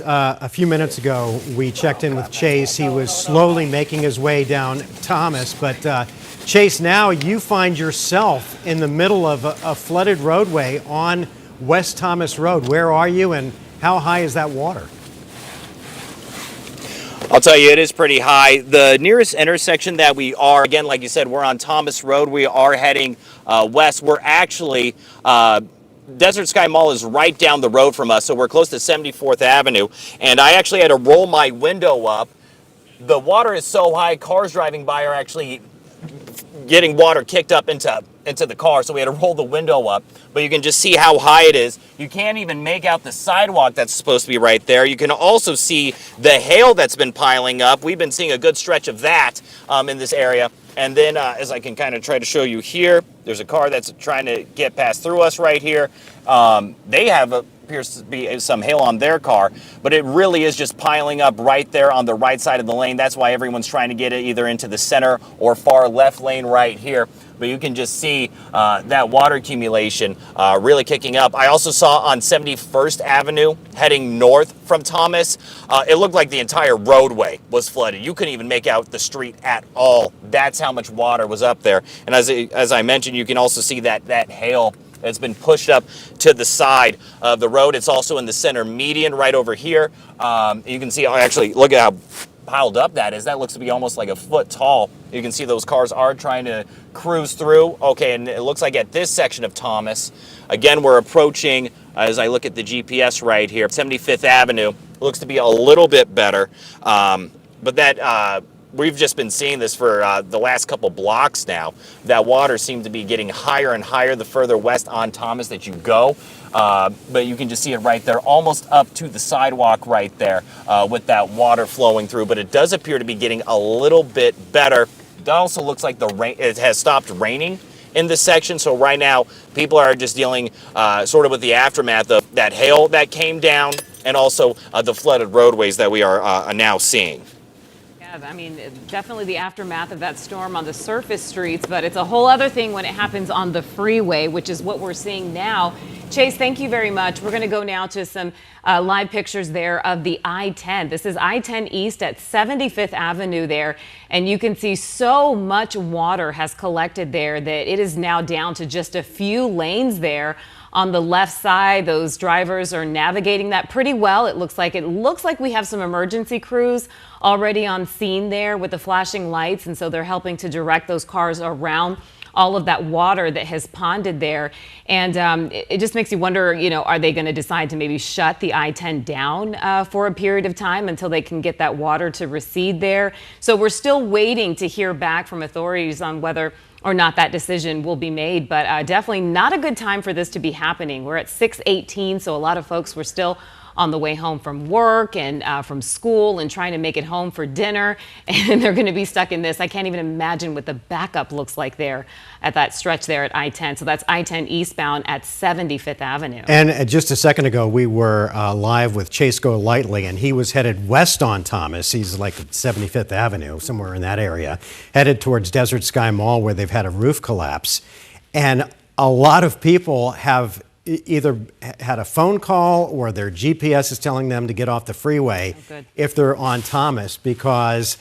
A few minutes ago, we checked in with Chase. He was slowly making his way down Thomas. But Chase, now you find yourself in the middle of a flooded roadway on West Thomas Road. Where are you, and how high is that water? I'll tell you, it is pretty high. The nearest intersection that we are, again, like you said, we're on Thomas Road. We are heading west. We're actually, Desert Sky Mall is right down the road from us, so we're close to 74th Avenue. And I actually had to roll my window up. The water is so high, cars driving by are actually getting water kicked up into the car, so we had to roll the window up. But you can just see how high it is. You can't even make out the sidewalk that's supposed to be right there. You can also see the hail that's been piling up. We've been seeing a good stretch of that in this area. And then as I can kind of try to show you here, there's a car that's trying to get past through us right here. They have appears to be some hail on their car, but it really is just piling up right there on the right side of the lane. That's why everyone's trying to get it either into the center or far left lane right here. But you can just see that water accumulation really kicking up. I also saw on 71st Avenue heading north from Thomas, it looked like the entire roadway was flooded. You couldn't even make out the street at all. That's how much water was up there. And as I mentioned, you can also see that hail that's been pushed up to the side of the road. It's also in the center median right over here. You can see, actually, look at how piled up that is. That looks to be almost like a foot tall. You can see those cars are trying to cruise through. Okay, and it looks like at this section of Thomas, again, we're approaching, as I look at the GPS right here, 75th Avenue. It looks to be a little bit better. But that we've just been seeing this for the last couple blocks now. That water seems to be getting higher and higher the further west on Thomas that you go. But you can just see it right there, almost up to the sidewalk right there with that water flowing through. But it does appear to be getting a little bit better. It also looks like it has stopped raining in this section. So right now, people are just dealing sort of with the aftermath of that hail that came down and also the flooded roadways that we are now seeing. I mean, definitely the aftermath of that storm on the surface streets, but it's a whole other thing when it happens on the freeway, which is what we're seeing now. Chase, thank you very much. We're going to go now to some live pictures there of the I-10. This is I-10 East at 75th Avenue there, and you can see so much water has collected there that it is now down to just a few lanes there. On the left side, those drivers are navigating that pretty well. It looks like we have some emergency crews already on scene there with the flashing lights, and so they're helping to direct those cars around all of that water that has ponded there. And it just makes you wonder, you know, are they going to decide to maybe shut the I-10 down for a period of time until they can get that water to recede there? So we're still waiting to hear back from authorities on whether or not that decision will be made, but definitely not a good time for this to be happening. We're at 6:18, so a lot of folks were still on the way home from work and from school and trying to make it home for dinner, and they're going to be stuck in this. I can't even imagine what the backup looks like there at that stretch there at I-10. So that's I-10 eastbound at 75th Avenue. And just a second ago, we were live with Chase Go Lightly, and he was headed west on Thomas. He's like at 75th Avenue, somewhere in that area, headed towards Desert Sky Mall, where they've had a roof collapse. And a lot of people have either had a phone call or their GPS is telling them to get off the freeway if they're on Thomas, because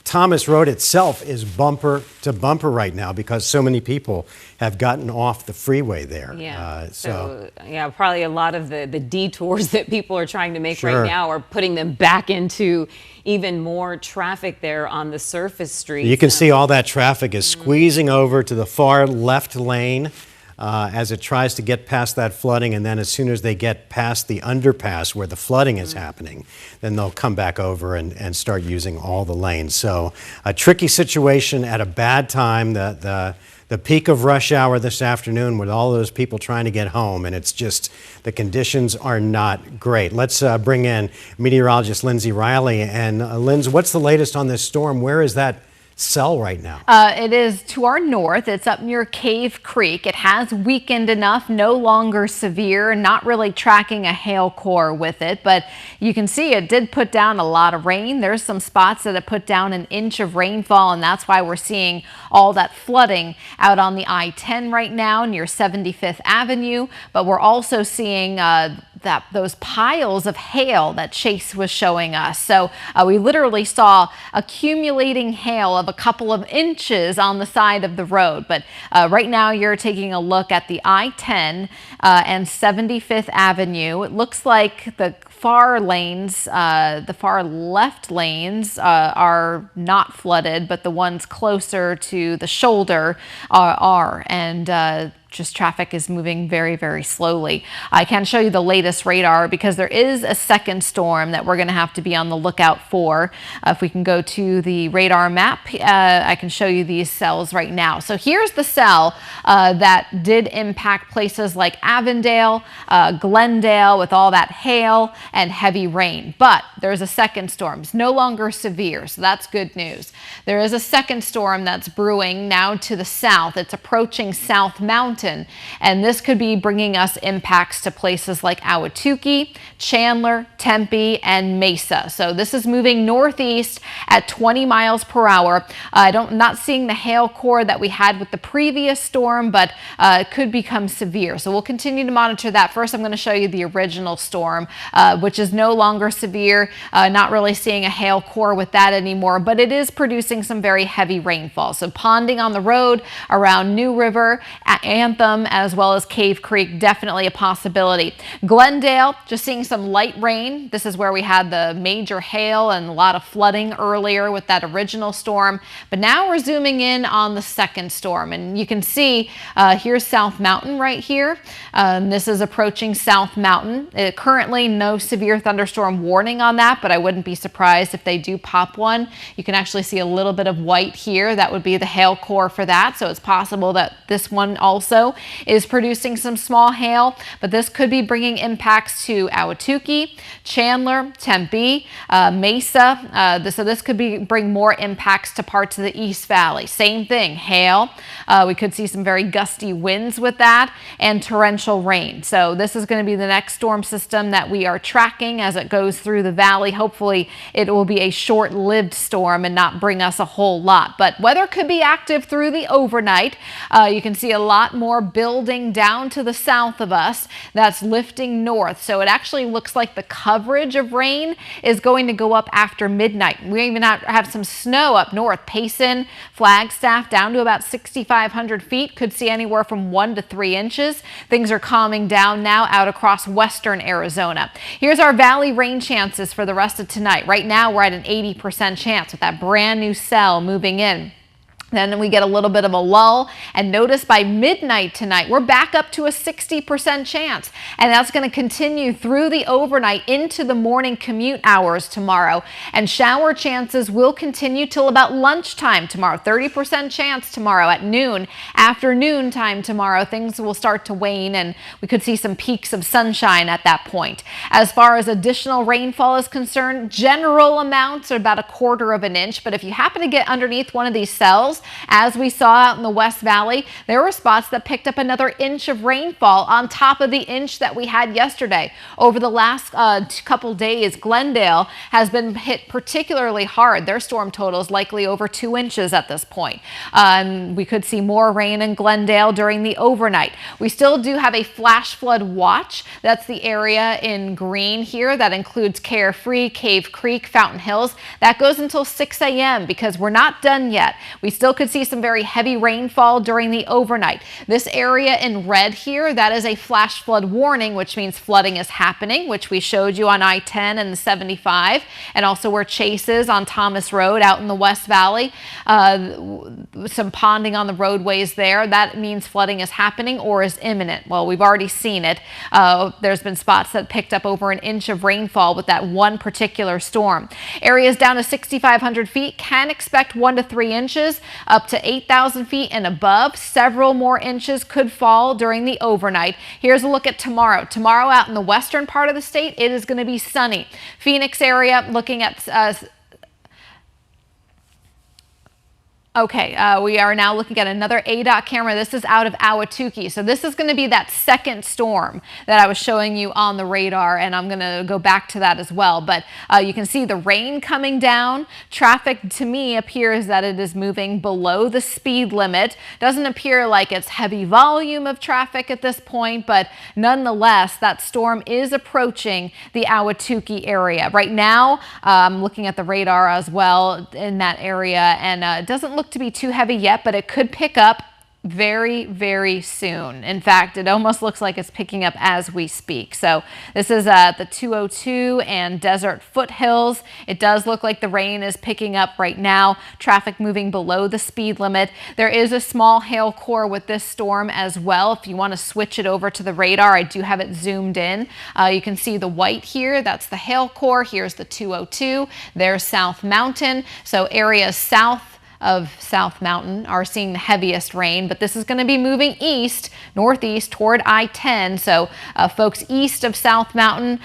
Thomas Road itself is bumper to bumper right now because so many people have gotten off the freeway there. Yeah. So yeah, probably a lot of the detours that people are trying to make right now are putting them back into even more traffic there on the surface streets. You can see all that traffic is squeezing over to the far left lane as it tries to get past that flooding, and then as soon as they get past the underpass where the flooding is happening, then they'll come back over and start using all the lanes. So a tricky situation at a bad time, the peak of rush hour this afternoon with all those people trying to get home, and it's just, the conditions are not great. Let's bring in meteorologist Lindsay Riley. And Lindsay, what's the latest on this storm? Where is that cell right now? It is to our north. It's up near Cave Creek. It has weakened enough, no longer severe, not really tracking a hail core with it, but you can see it did put down a lot of rain. There's some spots that have put down an inch of rainfall, and that's why we're seeing all that flooding out on the I-10 right now near 75th Avenue. But we're also seeing those piles of hail that Chase was showing us. So we literally saw accumulating hail of a couple of inches on the side of the road. But right now you're taking a look at the I-10 and 75th Avenue. It looks like the far lanes, the far left lanes are not flooded, but the ones closer to the shoulder are. And just traffic is moving very, very slowly. I can show you the latest radar because there is a second storm that we're going to have to be on the lookout for. If we can go to the radar map, I can show you these cells right now. So here's the cell that did impact places like Avondale, Glendale with all that hail and heavy rain. But there's a second storm. It's no longer severe, so that's good news. There is a second storm that's brewing now to the south. It's approaching South Mountain. And this could be bringing us impacts to places like Ahwatukee, Chandler, Tempe, and Mesa. So this is moving northeast at 20 miles per hour. Not seeing the hail core that we had with the previous storm, but it could become severe. So we'll continue to monitor that. First, I'm going to show you the original storm, which is no longer severe. Not really seeing a hail core with that anymore, but it is producing some very heavy rainfall. So ponding on the road around New River, Anthem, as well as Cave Creek, definitely a possibility. Glendale, just seeing some light rain. This is where we had the major hail and a lot of flooding earlier with that original storm. But now we're zooming in on the second storm. And you can see here's South Mountain right here. This is approaching South Mountain. Currently no severe thunderstorm warning on that, but I wouldn't be surprised if they do pop one. You can actually see a little bit of white here. That would be the hail core for that. So it's possible that this one also is producing some small hail, but this could be bringing impacts to Ahwatukee, Chandler, Tempe, Mesa. So this could bring more impacts to parts of the East Valley. Same thing, hail. We could see some very gusty winds with that and torrential rain. So this is going to be the next storm system that we are tracking as it goes through the valley. Hopefully it will be a short-lived storm and not bring us a whole lot. But weather could be active through the overnight. You can see a lot more building down to the south of us that's lifting north. So it actually looks like the coverage of rain is going to go up after midnight. We even have some snow up north. Payson, Flagstaff down to about 6,500 feet. Could see anywhere from 1 to 3 inches. Things are calming down now out across western Arizona. Here's our valley rain chances for the rest of tonight. Right now we're at an 80% chance with that brand new cell moving in. Then we get a little bit of a lull, and notice by midnight tonight, we're back up to a 60% chance. And that's going to continue through the overnight into the morning commute hours tomorrow. And shower chances will continue till about lunchtime tomorrow. 30% chance tomorrow at noon. Afternoon time tomorrow, things will start to wane, and we could see some peaks of sunshine at that point. As far as additional rainfall is concerned, general amounts are about 1/4 of an inch. But if you happen to get underneath one of these cells, as we saw out in the West Valley, there were spots that picked up another inch of rainfall on top of the inch that we had yesterday. Over the last couple days, Glendale has been hit particularly hard. Their storm total is likely over 2 inches at this point. We could see more rain in Glendale during the overnight. We still do have a flash flood watch. That's the area in green here. That includes Carefree, Cave Creek, Fountain Hills. That goes until 6 a.m. because we're not done yet. We still could see some very heavy rainfall during the overnight. This area in red here, that is a flash flood warning, which means flooding is happening, which we showed you on I-10 and the 75, and also where Chase is on Thomas Road out in the West Valley. Some ponding on the roadways there. That means flooding is happening or is imminent. Well, we've already seen it. There's been spots that picked up over an inch of rainfall with that one particular storm. Areas down to 6,500 feet can expect 1 to 3 inches. Up to 8,000 feet and above, several more inches could fall during the overnight. Here's a look at tomorrow. Tomorrow out in the western part of the state, it is going to be sunny. Phoenix area looking at Okay, we are now looking at another ADOT camera. This is out of Ahwatukee. So this is going to be that second storm that I was showing you on the radar, and I'm going to go back to that as well. But you can see the rain coming down. Traffic, to me, appears that it is moving below the speed limit. Doesn't appear like it's heavy volume of traffic at this point, but nonetheless, that storm is approaching the Ahwatukee area. Right now, I'm looking at the radar as well in that area, and it doesn't look to be too heavy yet, but it could pick up very, very soon. In fact, it almost looks like it's picking up as we speak. So this is the 202 and Desert Foothills. It does look like the rain is picking up right now. Traffic moving below the speed limit. There is a small hail core with this storm as well. If you want to switch it over to the radar, I do have it zoomed in. You can see the white here. That's the hail core. Here's the 202. There's South Mountain. So areas south of South Mountain are seeing the heaviest rain, but this is going to be moving east, northeast toward I-10. So folks east of South Mountain,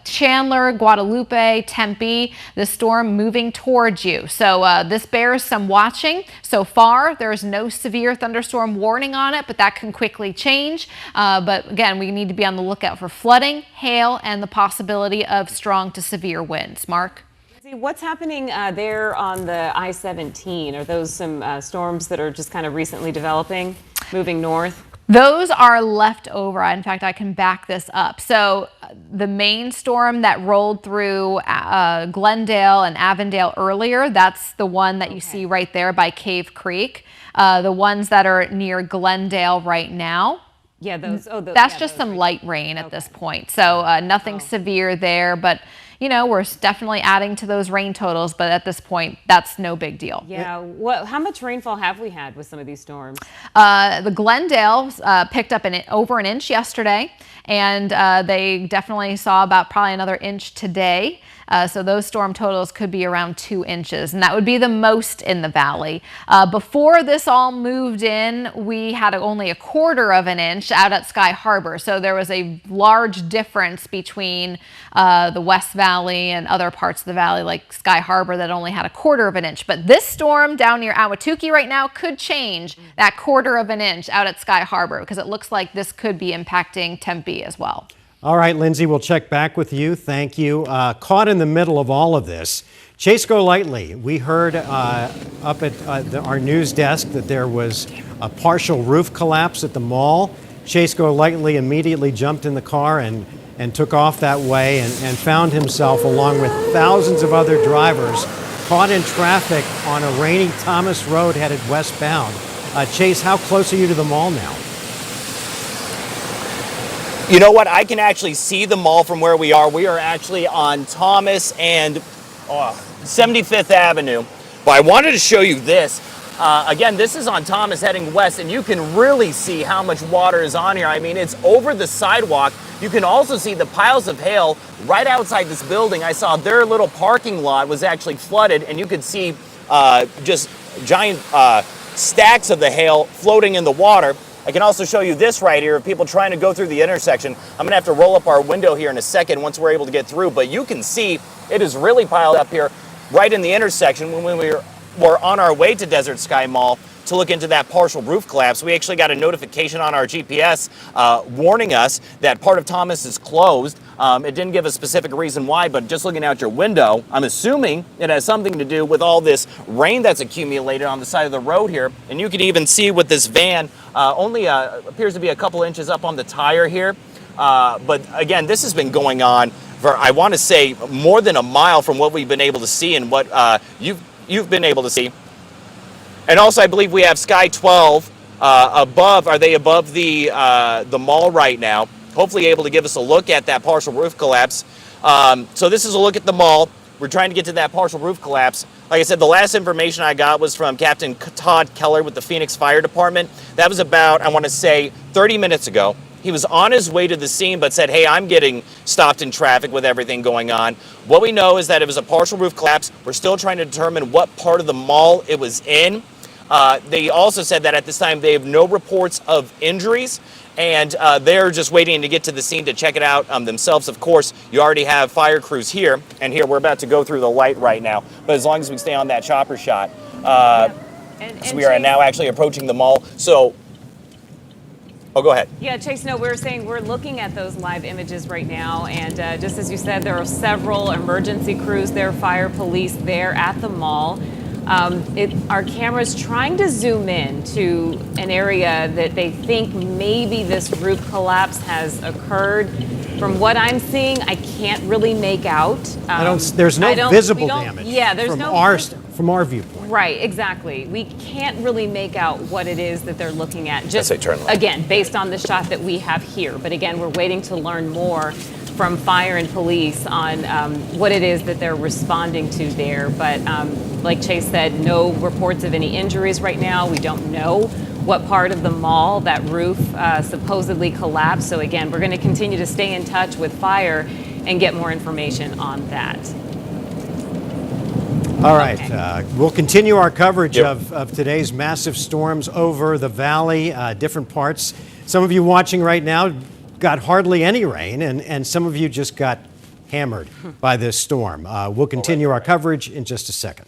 Chandler, Guadalupe, Tempe, the storm moving towards you. So this bears some watching. So far, there's no severe thunderstorm warning on it, but that can quickly change. But again, we need to be on the lookout for flooding, hail, and the possibility of strong to severe winds. Mark? What's happening there on the I-17? Are those some storms that are just kind of recently developing, moving north? Those are left over. In fact, I can back this up. So the main storm that rolled through Glendale and Avondale earlier, that's the one that you see right there by Cave Creek. The ones that are near Glendale right now, yeah, those. Oh, that's just some light rain at this point. So nothing severe there, but you know, we're definitely adding to those rain totals, but at this point, that's no big deal. Yeah. How much rainfall have we had with some of these storms? The Glendale picked up over an inch yesterday, and they definitely saw about probably another inch today. So those storm totals could be around 2 inches, and that would be the most in the valley. Before this all moved in, we had only 1/4 of an inch out at Sky Harbor. So there was a large difference between the West Valley and other parts of the valley like Sky Harbor that only had 1/4 of an inch. But this storm down near Ahwatukee right now could change that 1/4 of an inch out at Sky Harbor, because it looks like this could be impacting Tempe as well. All right, Lindsay, we'll check back with you. Thank you. Caught in the middle of all of this, Chase Golightly. We heard up at our news desk that there was a partial roof collapse at the mall. Chase Golightly immediately jumped in the car and took off that way and found himself, along with thousands of other drivers, caught in traffic on a rainy Thomas Road headed westbound. Chase, how close are you to the mall now? You know what? I can actually see the mall from where we are. We are actually on Thomas and 75th Avenue. But I wanted to show you this. Again, this is on Thomas heading west, and you can really see how much water is on here. I mean, it's over the sidewalk. You can also see the piles of hail right outside this building. I saw their little parking lot was actually flooded, and you could see just giant stacks of the hail floating in the water. I can also show you this right here of people trying to go through the intersection. I'm gonna have to roll up our window here in a second once we're able to get through, but you can see it is really piled up here right in the intersection. When we were on our way to Desert Sky Mall to look into that partial roof collapse, we actually got a notification on our GPS warning us that part of Thomas is closed. It didn't give a specific reason why, but just looking out your window, I'm assuming it has something to do with all this rain that's accumulated on the side of the road here. And you can even see with this van, only appears to be a couple inches up on the tire here. But again, this has been going on for, I want to say, more than a mile from what we've been able to see and what you've been able to see. And also, I believe we have Sky 12 above. Are they above the mall right now? Hopefully able to give us a look at that partial roof collapse. So this is a look at the mall. We're trying to get to that partial roof collapse. Like I said, the last information I got was from Captain Todd Keller with the Phoenix Fire Department. That was about, I want to say, 30 minutes ago. He was on his way to the scene, but said, hey, I'm getting stopped in traffic with everything going on. What we know is that it was a partial roof collapse. We're still trying to determine what part of the mall it was in. They also said that at this time they have no reports of injuries, and they're just waiting to get to the scene to check it out themselves. Of course, you already have fire crews here, and here we're about to go through the light right now. But as long as we stay on that chopper shot, So we are Chase- now actually approaching the mall. So, oh, go ahead. Yeah, Chase, no, we're saying we're looking at those live images right now. And just as you said, there are several emergency crews there, fire, police there at the mall. Our camera's trying to zoom in to an area that they think maybe this roof collapse has occurred. From what I'm seeing, I can't really make out. There's no visible we don't- damage. Yeah, there's from no from our viewpoint. Right, exactly. We can't really make out what it is that they're looking at. Just say turn left. again, based on the shot that we have here. But again, we're waiting to learn more from fire and police on what it is that they're responding to there. But like Chase said, no reports of any injuries right now. We don't know what part of the mall that roof supposedly collapsed. So again, we're going to continue to stay in touch with fire and get more information on that. All right, we'll continue our coverage Yep. of today's massive storms over the valley, different parts. Some of you watching right now got hardly any rain, and some of you just got hammered by this storm. We'll continue our coverage in just a second.